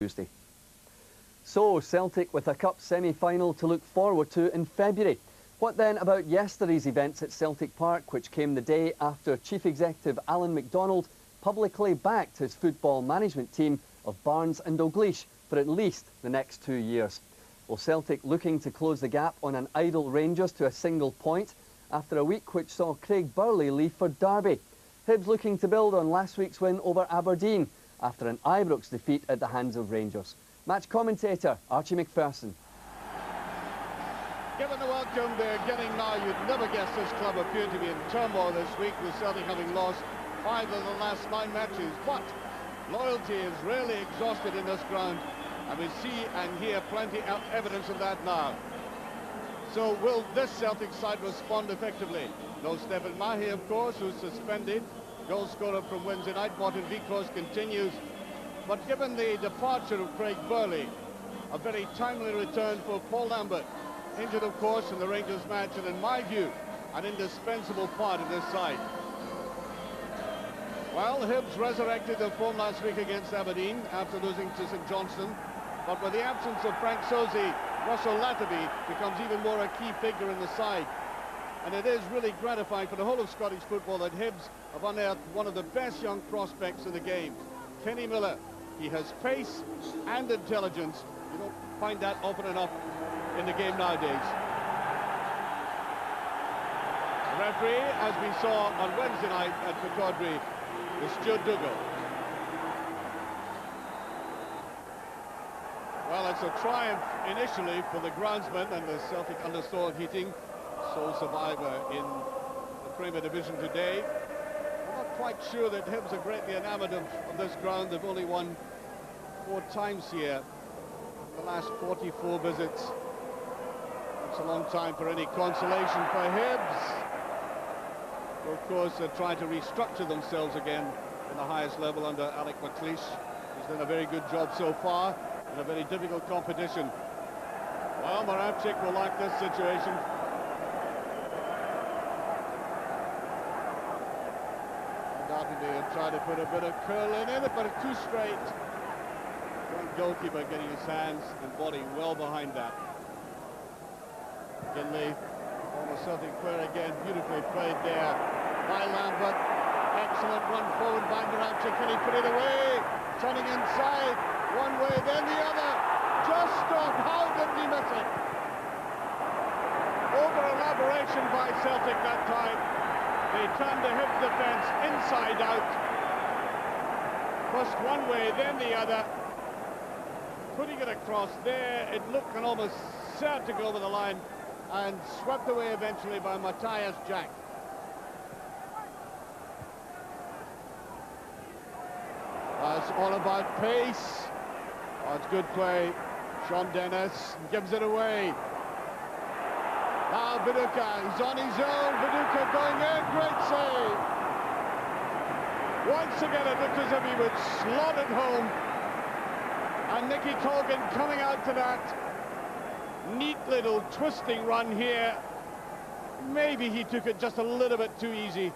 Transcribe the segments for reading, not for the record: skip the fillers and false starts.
Tuesday. So, Celtic with a cup semi-final to look forward to in February. What then about yesterday's events at Celtic Park, which came the day after Chief Executive Alan MacDonald publicly backed his football management team of Barnes and Dalglish for at least the next 2 years? Well, Celtic looking to close the gap on an idle Rangers to a single point after a week which saw Craig Burley leave for Derby. Hibs looking to build on last week's win over Aberdeen after an Ibrox defeat at the hands of Rangers. Match commentator Archie McPherson. Given the welcome they're getting now, you'd never guess this club appeared to be in turmoil this week, with Celtic having lost 5 of the last 9 matches. But loyalty is rarely exhausted in this ground, and we see and hear plenty of evidence of that now. So will this Celtic side respond effectively? No Stefan Mahi, of course, who's suspended. Goal scorer from Wednesday night, Martin Vikros, continues. But given the departure of Craig Burley, a very timely return for Paul Lambert, injured of course in the Rangers match, and in my view an indispensable part of this side. Well, Hibs resurrected their form last week against Aberdeen after losing to St Johnstone, but with the absence of Frank Sosie, Russell Latterby becomes even more a key figure in the side. And it is really gratifying for the whole of Scottish football that Hibs have unearthed one of the best young prospects in the game, Kenny Miller. He has pace and intelligence. You don't find that often enough in the game nowadays. The referee, as we saw on Wednesday night at Pittodrie, is Stuart Dougal. Well, it's a triumph initially for the groundsman and the Celtic understall heating, sole survivor in the Premier Division today. I'm not quite sure that Hibs are greatly enamoured of this ground. They've only won 4 times here in the last 44 visits. That's a long time for any consolation for Hibs. But of course, they're trying to restructure themselves again in the highest level under Alec McLeish. He's done a very good job so far in a very difficult competition. Well, Moravcik will like this situation. Undoubtedly, he'll try to put a bit of curl in it, but it's too straight. One goalkeeper getting his hands and body well behind that. Ginley, former Celtic player again, beautifully played there by Lambert. Excellent run forward by Moravcik. Can he put it away? Turning inside, one way, then the other. Just stop. How did he miss it? Over elaboration by Celtic that time. They turned the Hibs defence inside out. First one way, then the other. Putting it across there, it looked an almost cert to go over the line, and swept away eventually by Matthias Jack. It's all about pace. Oh, it's good play. Sean Dennis gives it away. Now Viduka, he's on his own. Viduka going in, great save. Once again it looked as if he would slot it home. And Nicky Colgan coming out to that neat little twisting run here. Maybe he took it just a little bit too easy.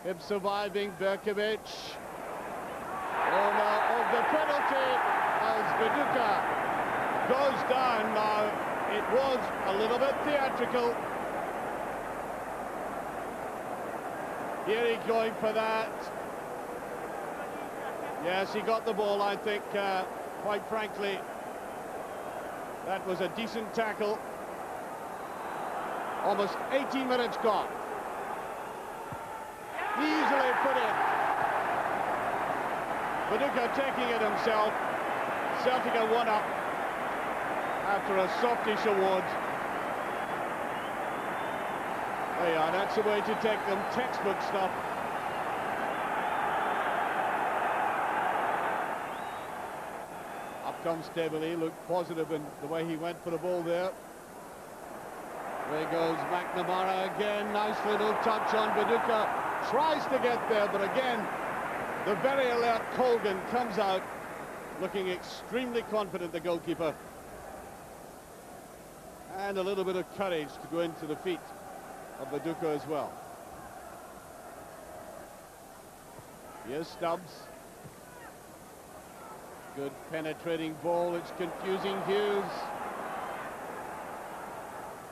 Him surviving, Berkovic. Owner of the penalty as Viduka goes down now. It was a little bit theatrical. Here he's going for that. Yes, he got the ball, I think, quite frankly. That was a decent tackle. Almost 18 minutes gone. Easily put in. Viduka taking it himself. Celtic are 1 up after a softish award. There you are, that's the way to take them. Textbook stuff. Up comes Deverley, looked positive in the way he went for the ball there. There goes McNamara again, nice little touch on Viduka. Tries to get there, but again, the very alert Colgan comes out looking extremely confident, the goalkeeper. And a little bit of courage to go into the feet of Viduka as well. Here's Stubbs. Good penetrating ball, it's confusing Hughes.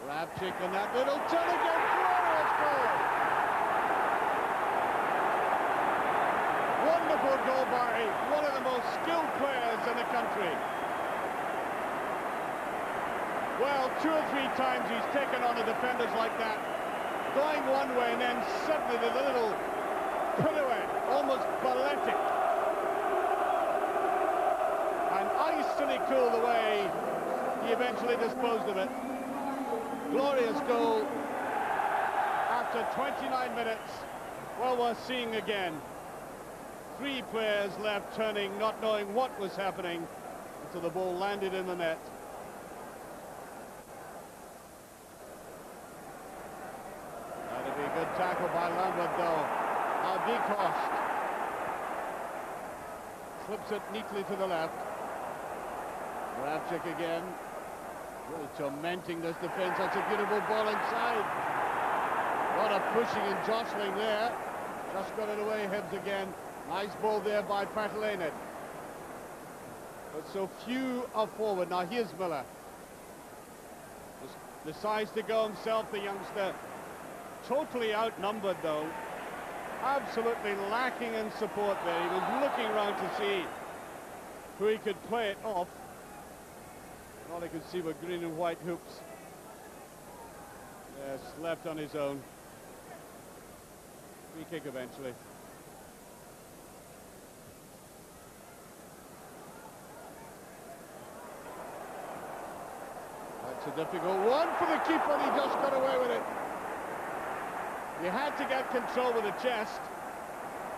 Moravcik and that little turn again, glorious goal! Wonderful goal by one of the most skilled players in the country. Well, 2 or 3 times he's taken on the defenders like that, going one way and then suddenly the little pirouette, almost balletic. And icily cool the way he eventually disposed of it. Glorious goal after 29 minutes. Well worth seeing again. 3 players left turning, not knowing what was happening until the ball landed in the net. That'd be a good tackle by Lambert though. Now Decost slips it neatly to the left. Moravcik again. Really tormenting this defense. That's a beautiful ball inside. A lot of pushing and jostling there. Just got it away, Hibs again. Nice ball there by Patelainen. But so few are forward. Now here's Miller. Just decides to go himself, the youngster. Totally outnumbered though. Absolutely lacking in support there. He was looking around to see who he could play it off. All he could see were green and white hoops. Yes, left on his own. Free kick eventually. That's a difficult one for the keeper, and he just got away with it. He had to get control with the chest.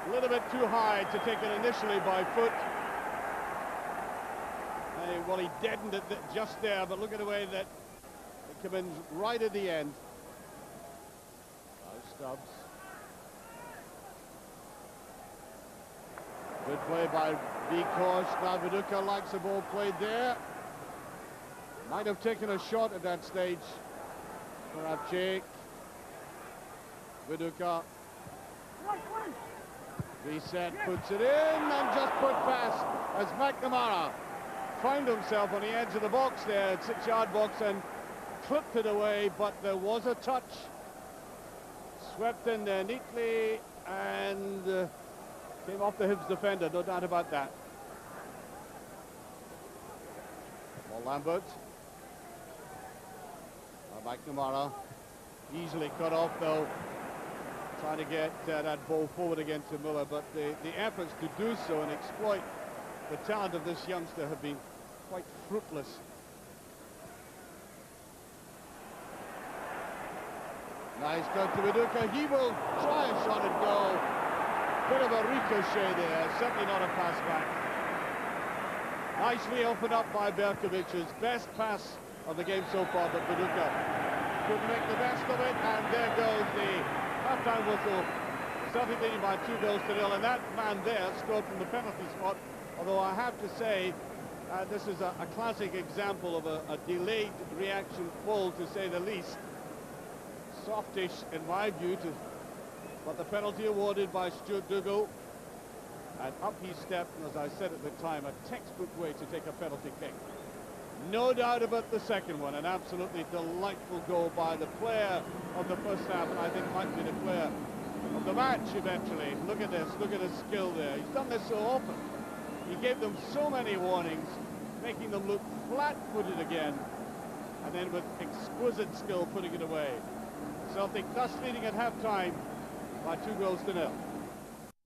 A little bit too high to take it initially by foot. Well, he deadened it just there, but look at the way that it came in right at the end. Oh, Stubbs. Good play by Vikosh. Now Viduka likes the ball played there. Might have taken a shot at that stage. Moravcik. Viduka. Reset, puts it in, and just put past as McNamara found himself on the edge of the box there, 6-yard box, and clipped it away, but there was a touch. Swept in there neatly and came off the Hibs defender, no doubt about that. Well, Lambert. Now McNamara, easily cut off though, trying to get that ball forward again to Miller, but the efforts to do so and exploit the talent of this youngster have been quite fruitless. Nice cut to Viduka. He will try a shot and go. Bit of a ricochet there. Certainly not a pass back. Nicely opened up by Berkovic's best pass of the game so far, but Viduka couldn't make the best of it, and there goes the half-time whistle. Celtic leading by 2-0, and that man there scored from the penalty spot. Although I have to say, this is a classic example of a delayed reaction full, to say the least. Softish, in my view, but the penalty awarded by Stuart Dougal. And up he stepped, and as I said at the time, a textbook way to take a penalty kick. No doubt about the second one, an absolutely delightful goal by the player of the first half, and I think might be the player of the match eventually. Look at this, look at his skill there. He's done this so often. He gave them so many warnings, making them look flat-footed again, and then with exquisite skill putting it away. Celtic thus leading at half-time by 2-0.